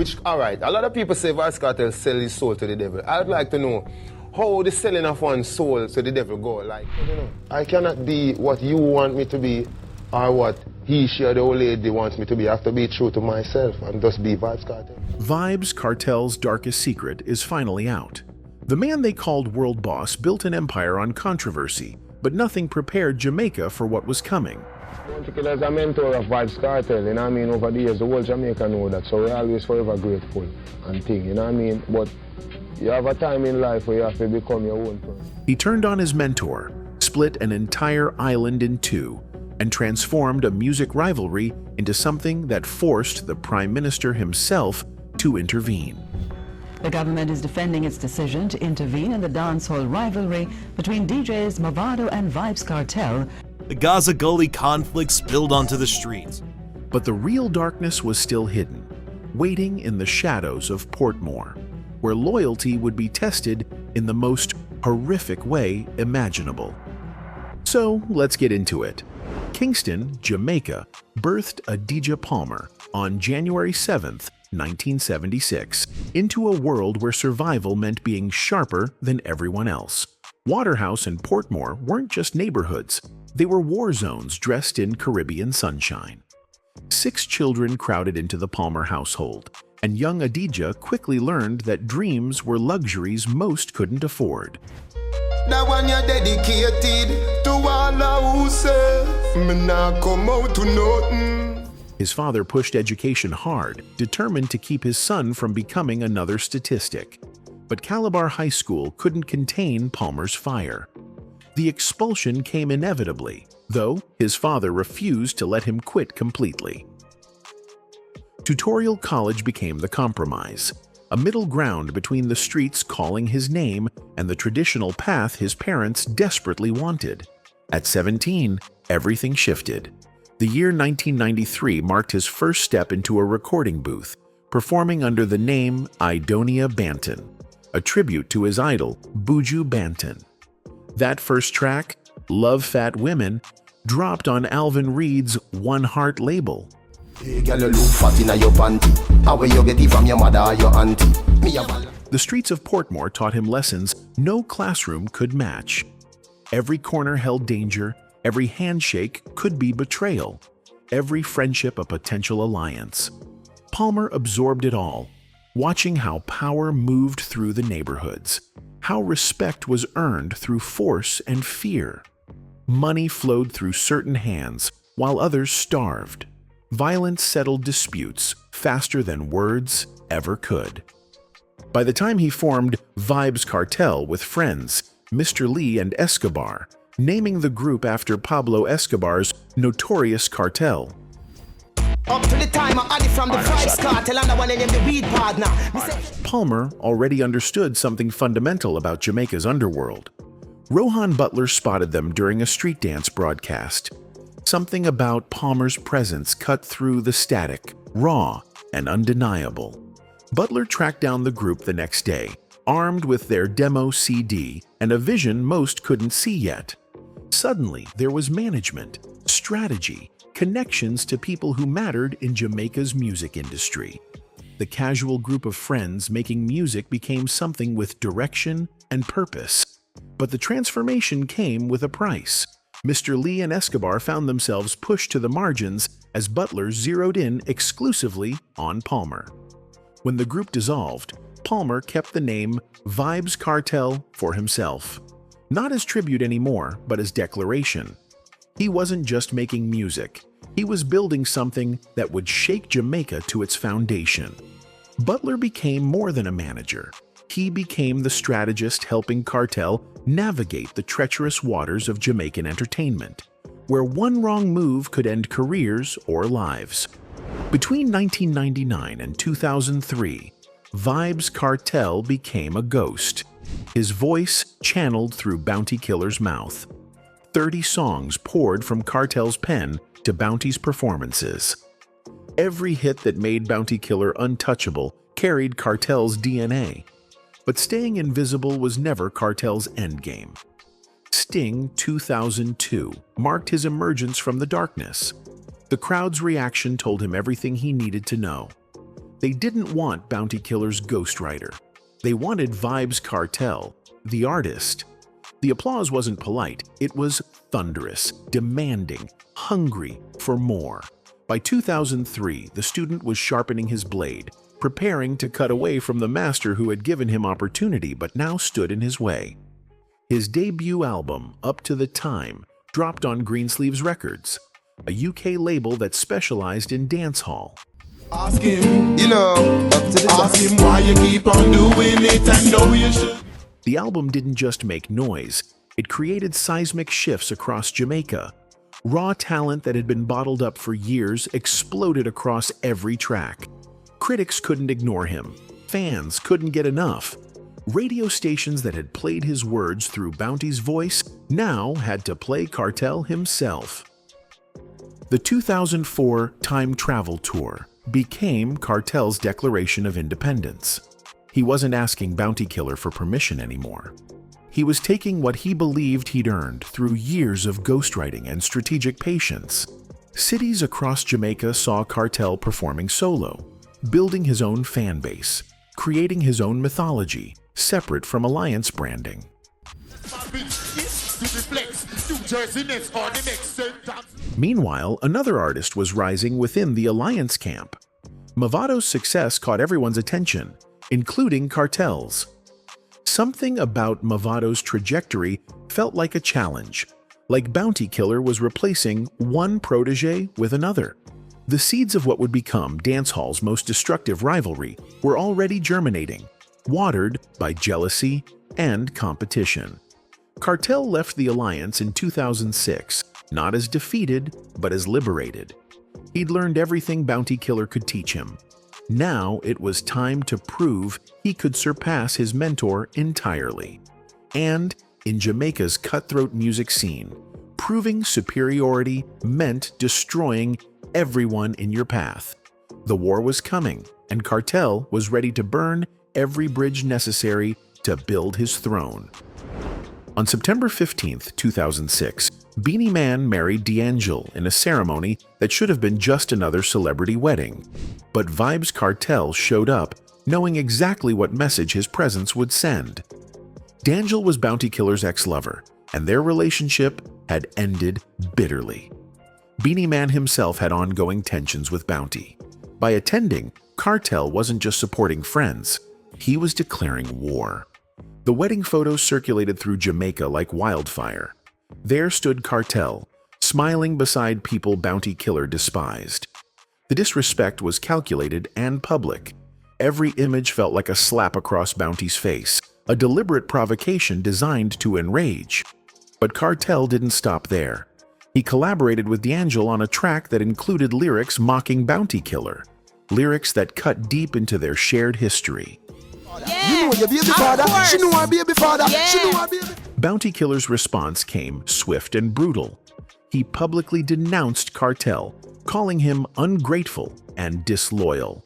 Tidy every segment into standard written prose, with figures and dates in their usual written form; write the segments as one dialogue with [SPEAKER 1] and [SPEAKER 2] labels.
[SPEAKER 1] Which, alright, a lot of people say Vybz Kartel sell his soul to the devil. I'd like to know how the selling of one's soul to the devil go. Like, I don't know. I cannot be what you want me to be or what he, she, or the old lady wants me to be. I have to be true to myself and just be Vybz Kartel.
[SPEAKER 2] Vybz Kartel's darkest secret is finally out. The man they called World Boss built an empire on controversy, but nothing prepared Jamaica for what was coming.
[SPEAKER 1] As a mentor of Vybz Kartel, you know what I mean, over the years, the whole Jamaica know that, so we're always forever grateful and thing, you know what I mean? But you have a time in life where you have to become your own person.
[SPEAKER 2] He turned on his mentor, split an entire island in two, and transformed a music rivalry into something that forced the Prime Minister himself to intervene.
[SPEAKER 3] The government is defending its decision to intervene in the dancehall rivalry between DJs Mavado and Vybz Kartel.
[SPEAKER 4] The Gaza Gully conflict spilled onto the streets.
[SPEAKER 2] But the real darkness was still hidden, waiting in the shadows of Portmore, where loyalty would be tested in the most horrific way imaginable. So let's get into it. Kingston, Jamaica, birthed Adidja Palmer on January 7th, 1976, into a world where survival meant being sharper than everyone else. Waterhouse and Portmore weren't just neighborhoods, they were war zones dressed in Caribbean sunshine. 6 children crowded into the Palmer household, and young Adidja quickly learned that dreams were luxuries most couldn't afford.
[SPEAKER 5] That one you're dedicated to all who say, me nah come out to nothing.
[SPEAKER 2] His father pushed education hard, determined to keep his son from becoming another statistic. But Calabar High School couldn't contain Palmer's fire. The expulsion came inevitably, though his father refused to let him quit completely. Tutorial College became the compromise, a middle ground between the streets calling his name and the traditional path his parents desperately wanted. At 17, everything shifted. The year 1993 marked his first step into a recording booth, performing under the name Idonia Banton, a tribute to his idol, Buju Banton. That first track, Love Fat Women, dropped on Alvin Reed's One Heart label.
[SPEAKER 5] The
[SPEAKER 2] streets of Portmore taught him lessons no classroom could match. Every corner held danger, every handshake could be betrayal, every friendship a potential alliance. Palmer absorbed it all, watching how power moved through the neighborhoods, how respect was earned through force and fear. Money flowed through certain hands, while others starved. Violence settled disputes faster than words ever could. By the time he formed Vybz Kartel with friends, Mr. Lee and Escobar, naming the group after Pablo Escobar's notorious cartel.
[SPEAKER 5] Up to the time I added from the Vybz Kartel and I want to name the weed partner.
[SPEAKER 2] Palmer already understood something fundamental about Jamaica's underworld. Rohan Butler spotted them during a street dance broadcast. Something about Palmer's presence cut through the static, raw, and undeniable. Butler tracked down the group the next day, armed with their demo CD and a vision most couldn't see yet. Suddenly, there was management, strategy, connections to people who mattered in Jamaica's music industry. The casual group of friends making music became something with direction and purpose. But the transformation came with a price. Mr. Lee and Escobar found themselves pushed to the margins as Butler zeroed in exclusively on Palmer. When the group dissolved, Palmer kept the name Vybz Kartel for himself. Not as tribute anymore, but as declaration. He wasn't just making music, he was building something that would shake Jamaica to its foundation. Butler became more than a manager. He became the strategist helping Kartel navigate the treacherous waters of Jamaican entertainment, where one wrong move could end careers or lives. Between 1999 and 2003, Vybz Kartel became a ghost, his voice channeled through Bounty Killer's mouth. 30 songs poured from Kartel's pen to Bounty's performances. Every hit that made Bounty Killer untouchable carried Kartel's DNA. But staying invisible was never Kartel's endgame. Sting 2002 marked his emergence from the darkness. The crowd's reaction told him everything he needed to know. They didn't want Bounty Killer's ghostwriter. They wanted Vybz Kartel, the artist. The applause wasn't polite, it was thunderous, demanding, hungry for more. By 2003, the student was sharpening his blade, preparing to cut away from the master who had given him opportunity but now stood in his way. His debut album, Up to the Time, dropped on Greensleeves Records, a UK label that specialized in dancehall.
[SPEAKER 5] Ask him, ask him why you keep on doing it and know you should.
[SPEAKER 2] The album didn't just make noise, it created seismic shifts across Jamaica. Raw talent that had been bottled up for years exploded across every track. Critics couldn't ignore him. Fans couldn't get enough. Radio stations that had played his words through Bounty's voice now had to play Kartel himself. The 2004 Time Travel Tour became Kartel's declaration of independence. He wasn't asking Bounty Killer for permission anymore. He was taking what he believed he'd earned through years of ghostwriting and strategic patience. Cities across Jamaica saw Kartel performing solo, building his own fan base, creating his own mythology, separate from alliance branding. Meanwhile, another artist was rising within the alliance camp. Mavado's success caught everyone's attention, including Kartel's. Something about Mavado's trajectory felt like a challenge, like Bounty Killer was replacing one protege with another. The seeds of what would become dancehall's most destructive rivalry were already germinating, watered by jealousy and competition. Kartel left the alliance in 2006, not as defeated, but as liberated. He'd learned everything Bounty Killer could teach him. Now it was time to prove he could surpass his mentor entirely. And in Jamaica's cutthroat music scene, proving superiority meant destroying everyone in your path. The war was coming, and Kartel was ready to burn every bridge necessary to build his throne. On September 15, 2006, Beanie Man married D'Angelo in a ceremony that should have been just another celebrity wedding. But Vybz Kartel showed up, knowing exactly what message his presence would send. D'Angelo was Bounty Killer's ex-lover, and their relationship had ended bitterly. Beanie Man himself had ongoing tensions with Bounty. By attending, Kartel wasn't just supporting friends, he was declaring war. The wedding photos circulated through Jamaica like wildfire. There stood Kartel, smiling beside people Bounty Killer despised. The disrespect was calculated and public. Every image felt like a slap across Bounty's face, a deliberate provocation designed to enrage. But Kartel didn't stop there. He collaborated with D'Angelo on a track that included lyrics mocking Bounty Killer, lyrics that cut deep into their shared history.
[SPEAKER 6] You know your baby father, she know her baby father, she know her baby.
[SPEAKER 2] Bounty Killer's response came swift and brutal. He publicly denounced Kartel, calling him ungrateful and disloyal.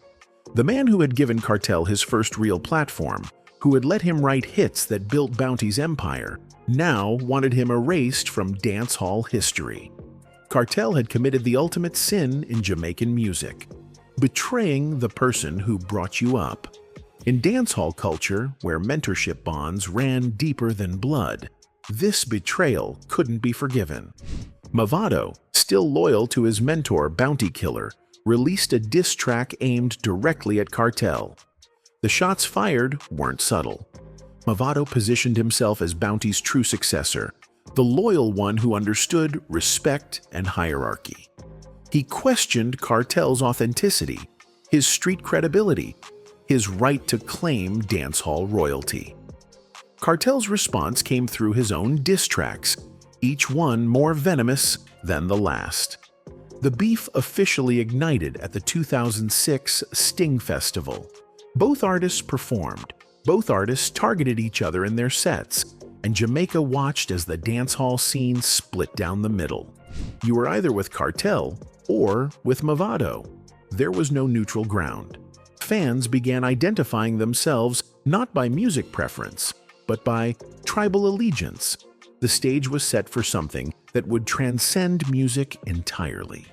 [SPEAKER 2] The man who had given Kartel his first real platform, who had let him write hits that built Bounty's empire, now wanted him erased from dancehall history. Kartel had committed the ultimate sin in Jamaican music, betraying the person who brought you up. In dancehall culture, where mentorship bonds ran deeper than blood, this betrayal couldn't be forgiven. Mavado, still loyal to his mentor Bounty Killer, released a diss track aimed directly at Kartel. The shots fired weren't subtle. Mavado positioned himself as Bounty's true successor, the loyal one who understood respect and hierarchy. He questioned Kartel's authenticity, his street credibility, his right to claim dancehall royalty. Kartel's response came through his own diss tracks, each one more venomous than the last. The beef officially ignited at the 2006 Sting Festival. Both artists performed, both artists targeted each other in their sets, and Jamaica watched as the dancehall scene split down the middle. You were either with Kartel or with Mavado. There was no neutral ground. Fans began identifying themselves not by music preference, but by tribal allegiance. The stage was set for something that would transcend music entirely.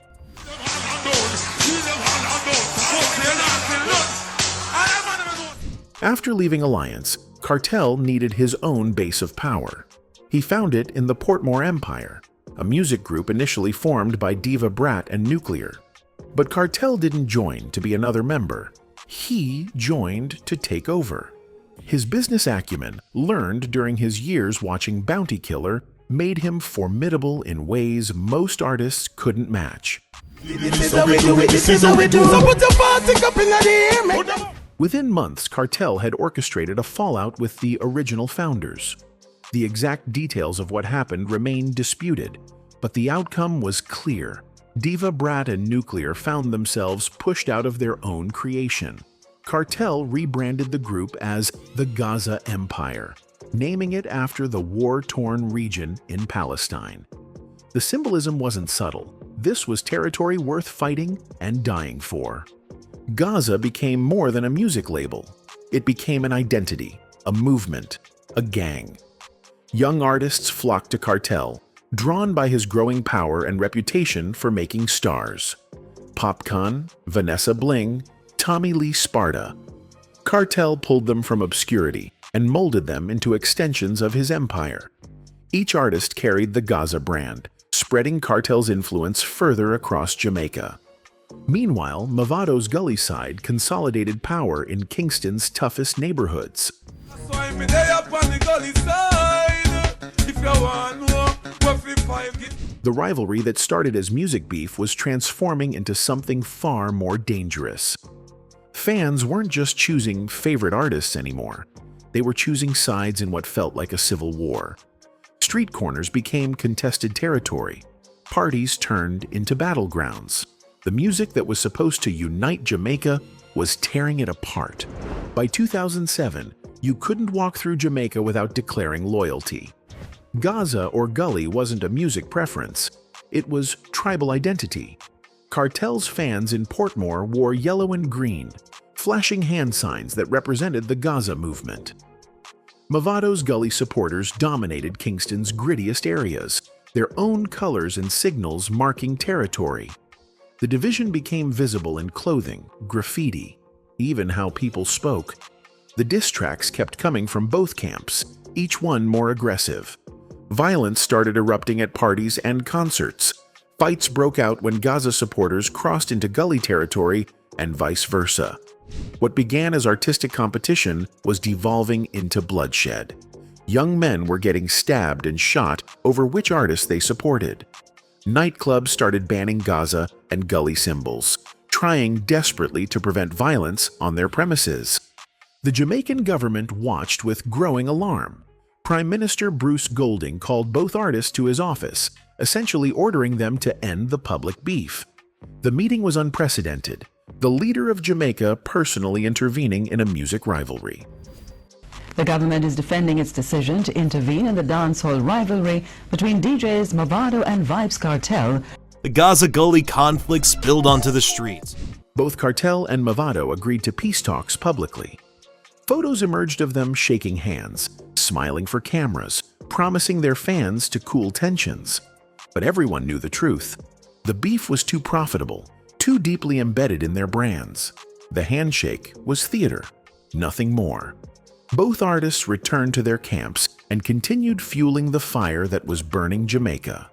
[SPEAKER 2] After leaving Alliance, Kartel needed his own base of power. He found it in the Portmore Empire, a music group initially formed by Diva Brat and Nuclear. But Kartel didn't join to be another member. He joined to take over. His business acumen, learned during his years watching Bounty Killer, made him formidable in ways most artists couldn't match. Within months, Kartel had orchestrated a fallout with the original founders. The exact details of what happened remain disputed, but the outcome was clear. Diva Brat and Nuclear found themselves pushed out of their own creation. Kartel rebranded the group as the Gaza Empire, naming it after the war-torn region in Palestine. The symbolism wasn't subtle. This was territory worth fighting and dying for. Gaza became more than a music label. It became an identity, a movement, a gang. Young artists flocked to Kartel, drawn by his growing power and reputation for making stars. Popcaan, Vanessa Bling, Tommy Lee Sparta. Kartel pulled them from obscurity and molded them into extensions of his empire. Each artist carried the Gaza brand, spreading Kartel's influence further across Jamaica. Meanwhile, Mavado's Gully Side consolidated power in Kingston's toughest neighborhoods. The rivalry that started as music beef was transforming into something far more dangerous. Fans weren't just choosing favorite artists anymore. They were choosing sides in what felt like a civil war. Street corners became contested territory. Parties turned into battlegrounds. The music that was supposed to unite Jamaica was tearing it apart. By 2007, you couldn't walk through Jamaica without declaring loyalty. Gaza or Gully wasn't a music preference. It was tribal identity. Kartel's fans in Portmore wore yellow and green, flashing hand signs that represented the Gaza movement. Mavado's Gully supporters dominated Kingston's grittiest areas, their own colors and signals marking territory. The division became visible in clothing, graffiti, even how people spoke. The diss tracks kept coming from both camps, each one more aggressive. Violence started erupting at parties and concerts. Fights broke out when Gaza supporters crossed into Gully territory and vice versa. What began as artistic competition was devolving into bloodshed. Young men were getting stabbed and shot over which artists they supported. Nightclubs started banning Gaza and Gully symbols, trying desperately to prevent violence on their premises. The Jamaican government watched with growing alarm. Prime Minister Bruce Golding called both artists to his office, essentially ordering them to end the public beef. The meeting was unprecedented, the leader of Jamaica personally intervening in a music rivalry.
[SPEAKER 3] The government is defending its decision to intervene in the dancehall rivalry between DJs Mavado and Vybz Kartel.
[SPEAKER 4] The Gaza Gully conflict spilled onto the streets.
[SPEAKER 2] Both Kartel and Mavado agreed to peace talks publicly. Photos emerged of them shaking hands, smiling for cameras, promising their fans to cool tensions. But everyone knew the truth. The beef was too profitable, too deeply embedded in their brands. The handshake was theater, nothing more. Both artists returned to their camps and continued fueling the fire that was burning Jamaica.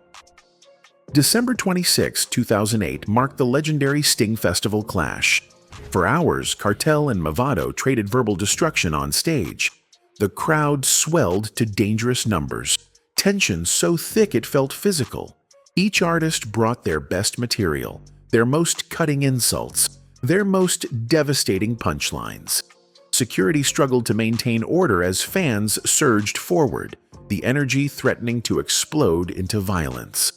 [SPEAKER 2] December 26, 2008 marked the legendary Sting Festival clash. For hours, Kartel and Mavado traded verbal destruction on stage. The crowd swelled to dangerous numbers, tension so thick it felt physical. Each artist brought their best material, their most cutting insults, their most devastating punchlines. Security struggled to maintain order as fans surged forward, the energy threatening to explode into violence.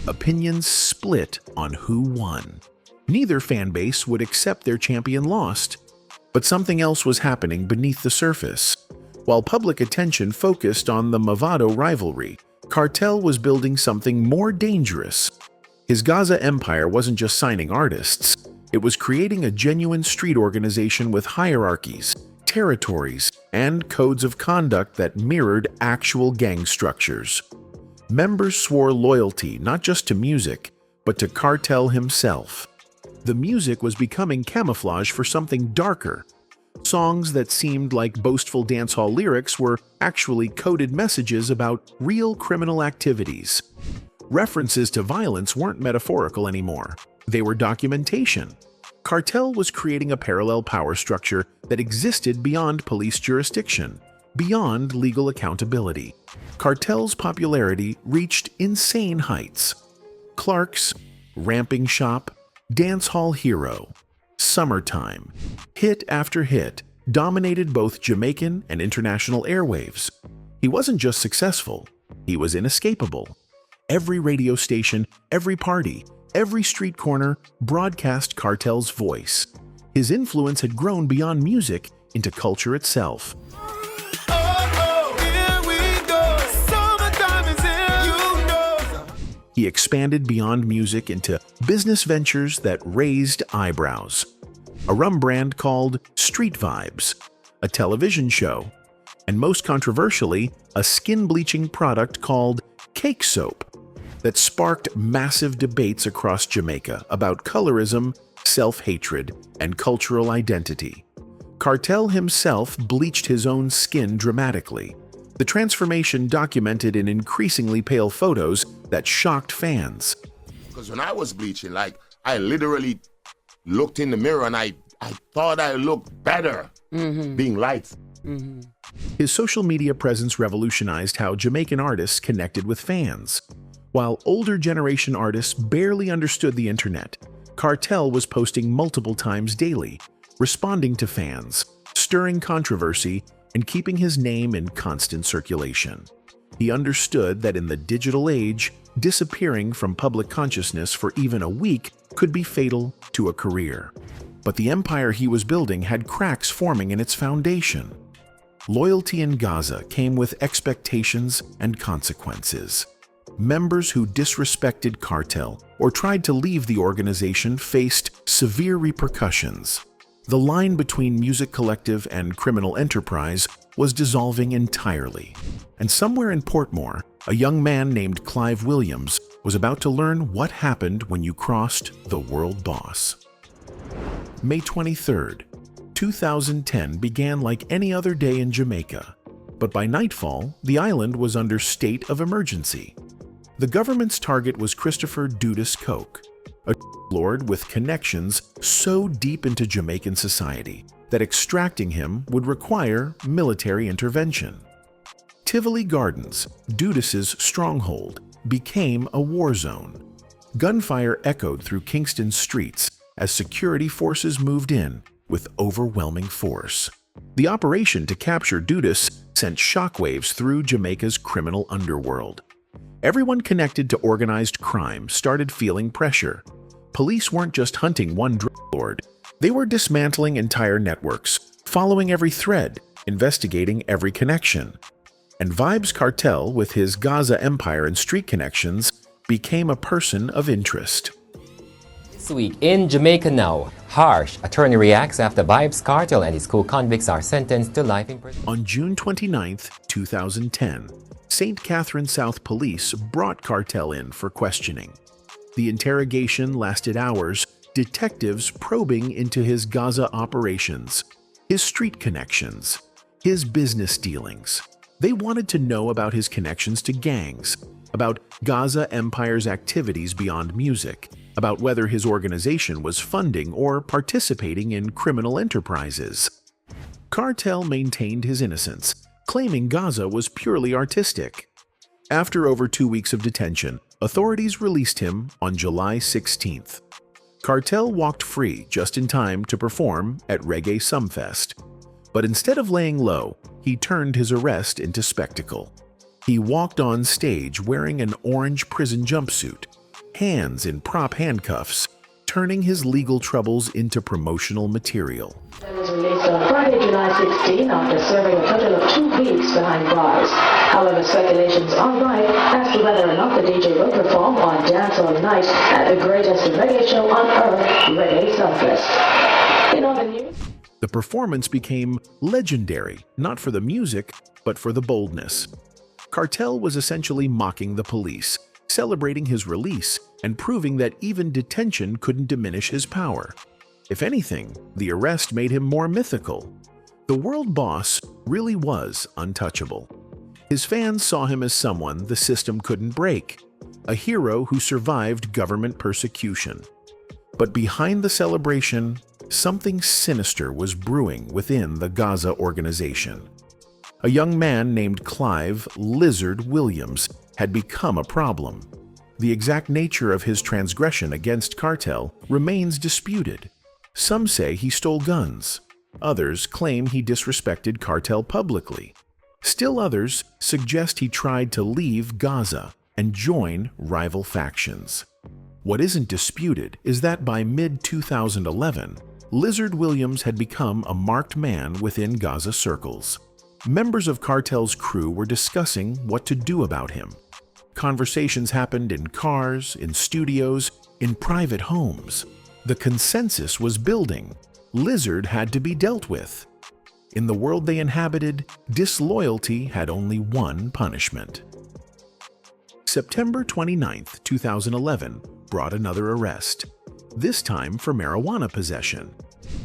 [SPEAKER 2] Opinions split on who won. Neither fan base would accept their champion lost. But something else was happening beneath the surface. While public attention focused on the Mavado rivalry, Kartel was building something more dangerous. His Gaza empire wasn't just signing artists. It was creating a genuine street organization with hierarchies, territories, and codes of conduct that mirrored actual gang structures. Members swore loyalty not just to music, but to Kartel himself. The music was becoming camouflage for something darker. Songs that seemed like boastful dancehall lyrics were actually coded messages about real criminal activities. References to violence weren't metaphorical anymore. They were documentation. Kartel was creating a parallel power structure that existed beyond police jurisdiction, beyond legal accountability. Kartel's popularity reached insane heights. Clark's, Ramping Shop, Dancehall Hero, Summertime, hit after hit, dominated both Jamaican and international airwaves. He wasn't just successful, he was inescapable. Every radio station, every party, every street corner broadcast Kartel's voice. His influence had grown beyond music into culture itself. He expanded beyond music into business ventures that raised eyebrows. A rum brand called Street Vybz, a television show, and most controversially, a skin-bleaching product called cake soap that sparked massive debates across Jamaica about colorism, self-hatred, and cultural identity. Kartel himself bleached his own skin dramatically. The transformation documented in increasingly pale photos that shocked fans.
[SPEAKER 7] Because when I was bleaching, I literally looked in the mirror and I thought I looked better being light.
[SPEAKER 2] His social media presence revolutionized how Jamaican artists connected with fans. While older generation artists barely understood the internet, Kartel was posting multiple times daily, responding to fans, stirring controversy, and keeping his name in constant circulation. He understood that in the digital age, disappearing from public consciousness for even a week could be fatal to a career. But the empire he was building had cracks forming in its foundation. Loyalty in Gaza came with expectations and consequences. Members who disrespected Kartel or tried to leave the organization faced severe repercussions. The line between music collective and criminal enterprise was dissolving entirely. And somewhere in Portmore, a young man named Clive Williams was about to learn what happened when you crossed the world boss. May 23rd, 2010 began like any other day in Jamaica. But by nightfall, the island was under state of emergency. The government's target was Christopher Dudas Coke, a lord with connections so deep into Jamaican society that extracting him would require military intervention. Tivoli Gardens, Dudas's stronghold, became a war zone. Gunfire echoed through Kingston's streets as security forces moved in with overwhelming force. The operation to capture Dudas sent shockwaves through Jamaica's criminal underworld. Everyone connected to organized crime started feeling pressure. Police weren't just hunting one drug lord. They were dismantling entire networks, following every thread, investigating every connection. And Vybz Kartel, with his Gaza empire and street connections, became a person of interest.
[SPEAKER 8] This week in Jamaica Now, harsh attorney reacts after Vybz Kartel and his co-convicts are sentenced to life in prison.
[SPEAKER 2] On June 29, 2010, St. Catherine South Police brought Kartel in for questioning. The interrogation lasted hours, detectives probing into his Gaza operations, his street connections, his business dealings. They wanted to know about his connections to gangs, about Gaza Empire's activities beyond music, about whether his organization was funding or participating in criminal enterprises. Kartel maintained his innocence, claiming Gaza was purely artistic. After over 2 weeks of detention, authorities released him on July 16th. Kartel walked free just in time to perform at Reggae Sumfest. But instead of laying low, he turned his arrest into spectacle. He walked on stage wearing an orange prison jumpsuit, hands in prop handcuffs, turning his legal troubles into promotional material.
[SPEAKER 9] It was released on Friday, July 16, after serving a total of 2 weeks behind bars. However, speculations are rife as to whether or not the DJ will perform on Dancehall Night at the greatest reggae show on earth, Reggae Sumfest. In other news,
[SPEAKER 2] the performance became legendary, not for the music, but for the boldness. Kartel was essentially mocking the police, celebrating his release, and proving that even detention couldn't diminish his power. If anything, the arrest made him more mythical. The world boss really was untouchable. His fans saw him as someone the system couldn't break, a hero who survived government persecution. But behind the celebration, something sinister was brewing within the Gaza organization. A young man named Clive "Lizard" Williams had become a problem. The exact nature of his transgression against Kartel remains disputed. Some say he stole guns. Others claim he disrespected Kartel publicly. Still others suggest he tried to leave Gaza and join rival factions. What isn't disputed is that by mid-2011, Lizard Williams had become a marked man within Gaza circles. Members of Kartel's crew were discussing what to do about him. Conversations happened in cars, in studios, in private homes. The consensus was building. Lizard had to be dealt with. In the world they inhabited, disloyalty had only one punishment. September 29, 2011, brought another arrest, this time for marijuana possession.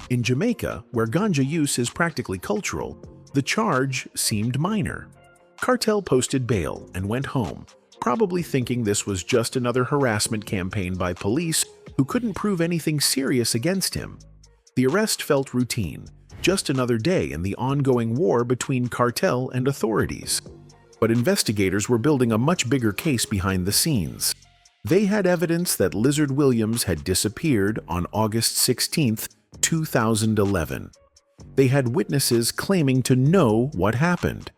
[SPEAKER 2] In Jamaica, where ganja use is practically cultural, the charge seemed minor. Kartel posted bail and went home, probably thinking this was just another harassment campaign by police who couldn't prove anything serious against him. The arrest felt routine, just another day in the ongoing war between Kartel and authorities. But investigators were building a much bigger case behind the scenes. They had evidence that Lizard Williams had disappeared on August 16, 2011. They had witnesses claiming to know what happened.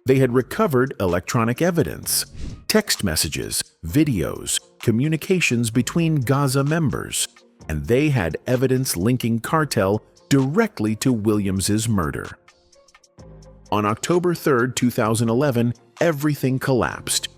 [SPEAKER 2] They had recovered electronic evidence, text messages, videos, communications between Gaza members, and they had evidence linking Kartel directly to Williams's murder. On October 3, 2011, everything collapsed.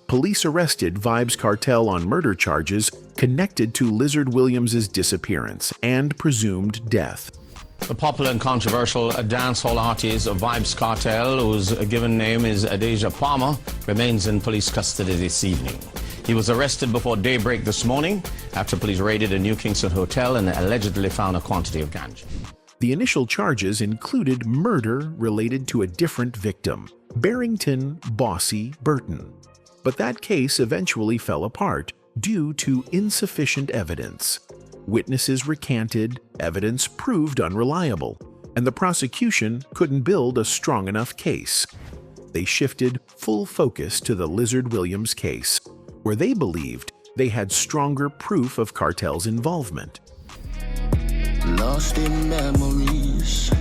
[SPEAKER 2] Police arrested Vybz Kartel on murder charges connected to Lizard Williams's disappearance and presumed death.
[SPEAKER 10] The popular and controversial dancehall artist Vybz Kartel, whose given name is Deja Palmer, remains in police custody this evening. He was arrested before daybreak this morning after police raided a New Kingston hotel and allegedly found a quantity of ganja.
[SPEAKER 2] The initial charges included murder related to a different victim, Barrington "Bossy" Burton. But that case eventually fell apart due to insufficient evidence. Witnesses recanted, evidence proved unreliable, and the prosecution couldn't build a strong enough case. They shifted full focus to the Lizard Williams case, where they believed they had stronger proof of Kartel's involvement.
[SPEAKER 6] Lost in memories.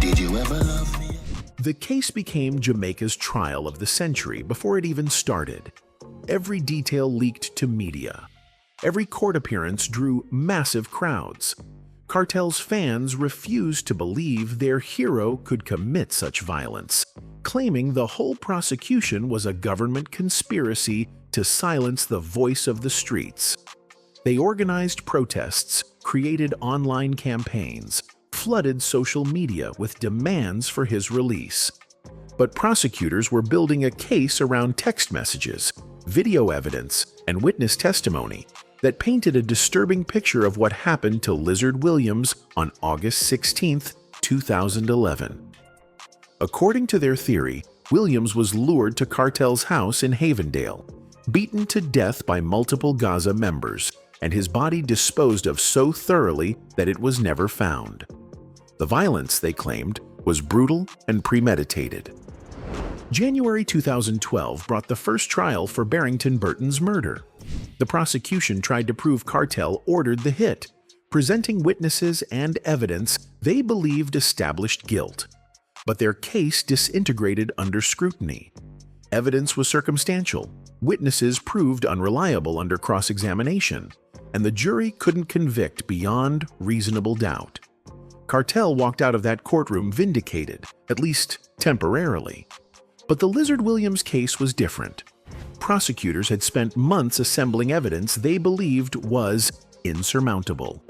[SPEAKER 6] Did you ever love me?
[SPEAKER 2] The case became Jamaica's trial of the century before it even started. Every detail leaked to media. Every court appearance drew massive crowds. Kartel's fans refused to believe their hero could commit such violence, claiming the whole prosecution was a government conspiracy to silence the voice of the streets. They organized protests, created online campaigns, flooded social media with demands for his release. But prosecutors were building a case around text messages, video evidence, and witness testimony that painted a disturbing picture of what happened to Lizard Williams on August 16, 2011. According to their theory, Williams was lured to Kartel's house in Havendale, beaten to death by multiple Gaza members, and his body disposed of so thoroughly that it was never found. The violence, they claimed, was brutal and premeditated. January 2012 brought the first trial for Barrington Burton's murder. The prosecution tried to prove Kartel ordered the hit, presenting witnesses and evidence they believed established guilt. But their case disintegrated under scrutiny. Evidence was circumstantial, witnesses proved unreliable under cross-examination, and the jury couldn't convict beyond reasonable doubt. Kartel walked out of that courtroom vindicated, at least temporarily. But the Lizard Williams case was different. Prosecutors had spent months assembling evidence they believed was insurmountable.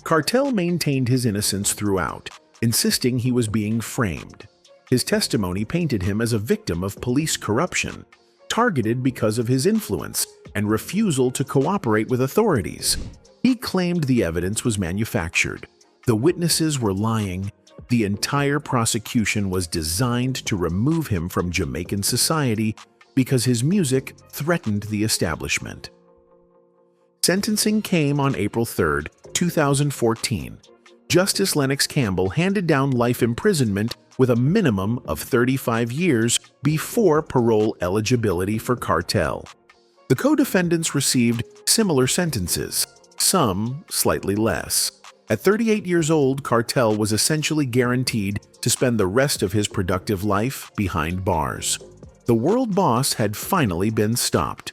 [SPEAKER 2] Kartel maintained his innocence throughout, insisting he was being framed. His testimony painted him as a victim of police corruption, targeted because of his influence, and refusal to cooperate with authorities. He claimed the evidence was manufactured. The witnesses were lying. The entire prosecution was designed to remove him from Jamaican society because his music threatened the establishment. Sentencing came on April 3, 2014. Justice Lennox Campbell handed down life imprisonment with a minimum of 35 years before parole eligibility for Kartel. The co-defendants received similar sentences, some slightly less. At 38 years old, Kartel was essentially guaranteed to spend the rest of his productive life behind bars. The world boss had finally been stopped.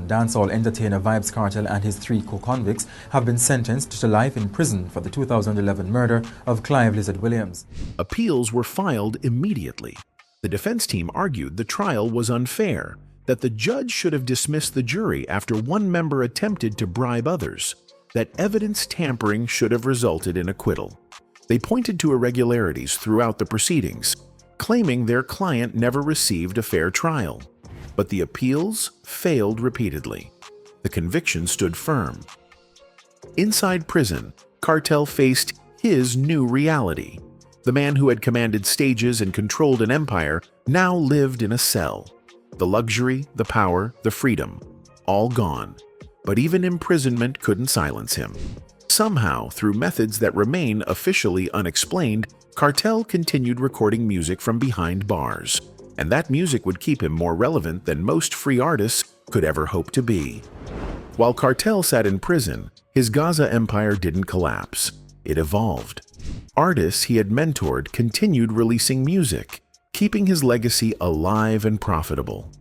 [SPEAKER 11] Dancehall entertainer Vybz Kartel and his 3 co-convicts have been sentenced to life in prison for the 2011 murder of Clive Lizard Williams.
[SPEAKER 2] Appeals were filed immediately. The defense team argued the trial was unfair, that the judge should have dismissed the jury after one member attempted to bribe others, that evidence tampering should have resulted in acquittal. They pointed to irregularities throughout the proceedings, claiming their client never received a fair trial. But the appeals failed repeatedly. The conviction stood firm. Inside prison, Kartel faced his new reality. The man who had commanded stages and controlled an empire now lived in a cell. The luxury, the power, the freedom, all gone. But even imprisonment couldn't silence him. Somehow, through methods that remain officially unexplained, Kartel continued recording music from behind bars. And that music would keep him more relevant than most free artists could ever hope to be. While Kartel sat in prison, his Gaza empire didn't collapse. It evolved. Artists he had mentored continued releasing music, keeping his legacy alive and profitable.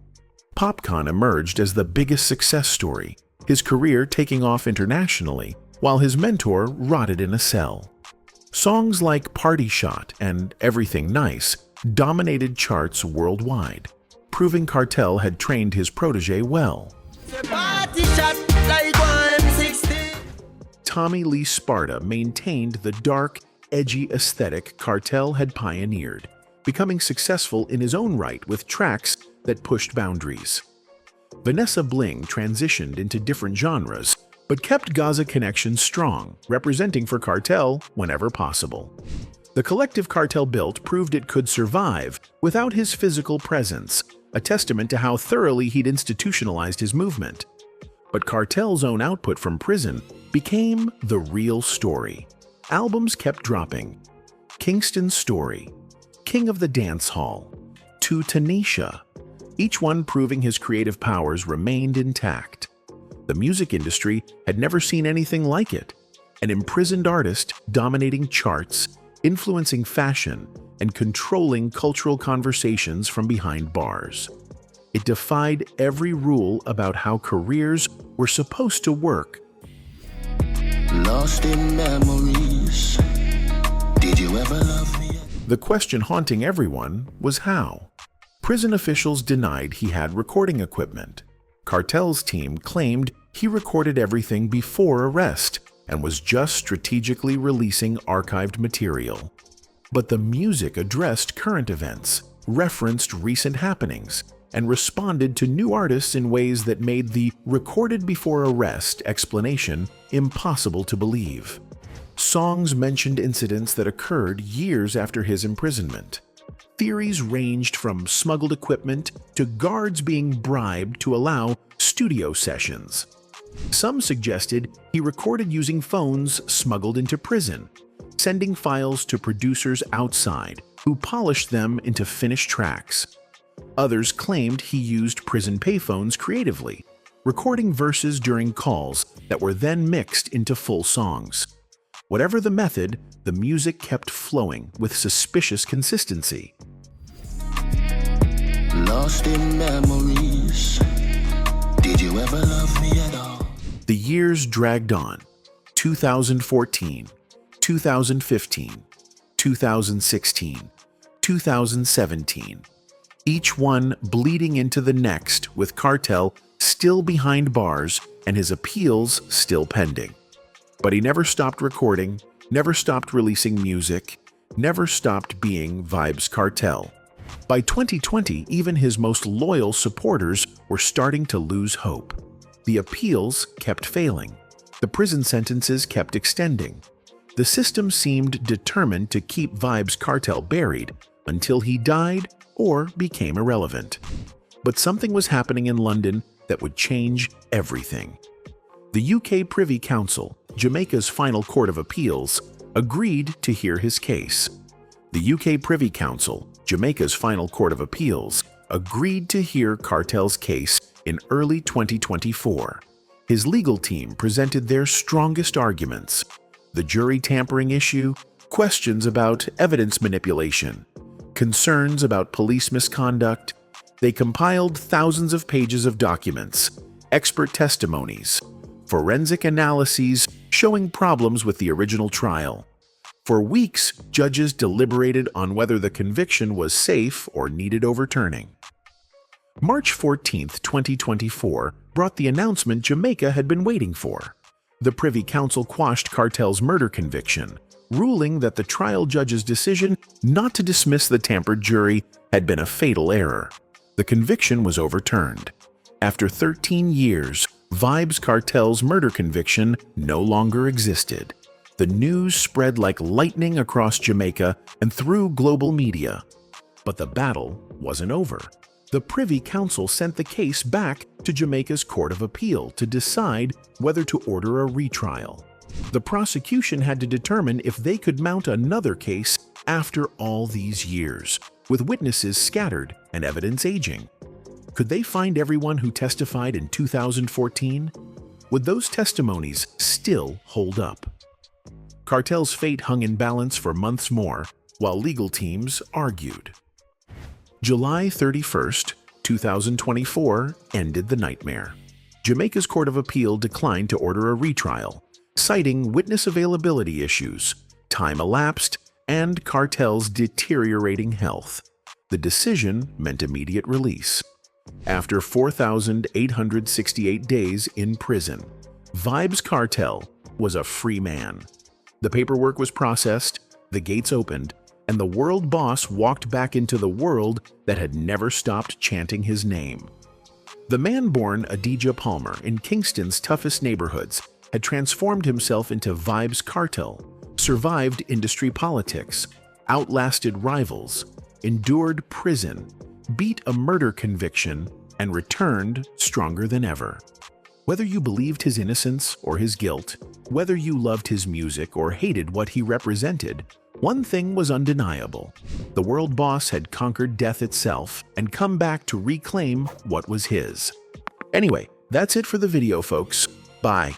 [SPEAKER 2] Popcaan emerged as the biggest success story, his career taking off internationally, while his mentor rotted in a cell. Songs like Party Shot and Everything Nice dominated charts worldwide, proving Kartel had trained his protege well. Tommy Lee Sparta maintained the dark, edgy aesthetic Kartel had pioneered, becoming successful in his own right with tracks that pushed boundaries. Vanessa Bling transitioned into different genres, but kept Gaza connections strong, representing for Kartel whenever possible. The collective Kartel built proved it could survive without his physical presence, a testament to how thoroughly he'd institutionalized his movement. But Kartel's own output from prison became the real story. Albums kept dropping. Kingston's Story, King of the Dance Hall, to Tanisha, each one proving his creative powers remained intact. The music industry had never seen anything like it. An imprisoned artist dominating charts, influencing fashion, and controlling cultural conversations from behind bars. It defied every rule about how careers were supposed to work.
[SPEAKER 5] Lost in memories. Did you ever love me?
[SPEAKER 2] The question haunting everyone was how. Prison officials denied he had recording equipment. Kartel's team claimed he recorded everything before arrest and was just strategically releasing archived material. But the music addressed current events, referenced recent happenings, and responded to new artists in ways that made the recorded before arrest explanation impossible to believe. Songs mentioned incidents that occurred years after his imprisonment. Theories ranged from smuggled equipment to guards being bribed to allow studio sessions. Some suggested he recorded using phones smuggled into prison, sending files to producers outside, who polished them into finished tracks. Others claimed he used prison payphones creatively, recording verses during calls that were then mixed into full songs. Whatever the method, the music kept flowing with suspicious consistency.
[SPEAKER 5] Lost in memories. Did you ever love me at all?
[SPEAKER 2] The years dragged on. 2014, 2015, 2016, 2017. Each one bleeding into the next, with Kartel still behind bars and his appeals still pending. But he never stopped recording, never stopped releasing music, never stopped being Vybz Kartel. By 2020, even his most loyal supporters were starting to lose hope. The appeals kept failing. The prison sentences kept extending. The system seemed determined to keep Vybz Kartel buried until he died or became irrelevant. But something was happening in London that would change everything. The UK Privy Council, Jamaica's final court of appeals, agreed to hear his case. The UK Privy Council, Jamaica's final court of appeals, agreed to hear Kartel's case in early 2024. His legal team presented their strongest arguments: the jury tampering issue, questions about evidence manipulation, concerns about police misconduct. They compiled thousands of pages of documents, expert testimonies, forensic analyses showing problems with the original trial. For weeks, judges deliberated on whether the conviction was safe or needed overturning. March 14, 2024, brought the announcement Jamaica had been waiting for. The Privy Council quashed Kartel's murder conviction, ruling that the trial judge's decision not to dismiss the tampered jury had been a fatal error. The conviction was overturned. After 13 years, Vybz Kartel's murder conviction no longer existed. The news spread like lightning across Jamaica and through global media. But the battle wasn't over. The Privy Council sent the case back to Jamaica's Court of Appeal to decide whether to order a retrial. The prosecution had to determine if they could mount another case after all these years, with witnesses scattered and evidence aging. Could they find everyone who testified in 2014? Would those testimonies still hold up? Kartel's fate hung in balance for months more, while legal teams argued. July 31, 2024 ended the nightmare. Jamaica's Court of Appeal declined to order a retrial, citing witness availability issues, time elapsed, and Kartel's deteriorating health. The decision meant immediate release. After 4,868 days in prison, Vybz Kartel was a free man. The paperwork was processed, the gates opened, and the world boss walked back into the world that had never stopped chanting his name. The man born Adidja Palmer in Kingston's toughest neighborhoods had transformed himself into Vybz Kartel, survived industry politics, outlasted rivals, endured prison, beat a murder conviction, and returned stronger than ever. Whether you believed his innocence or his guilt, whether you loved his music or hated what he represented, one thing was undeniable. The world boss had conquered death itself and come back to reclaim what was his. Anyway, that's it for the video, folks. Bye.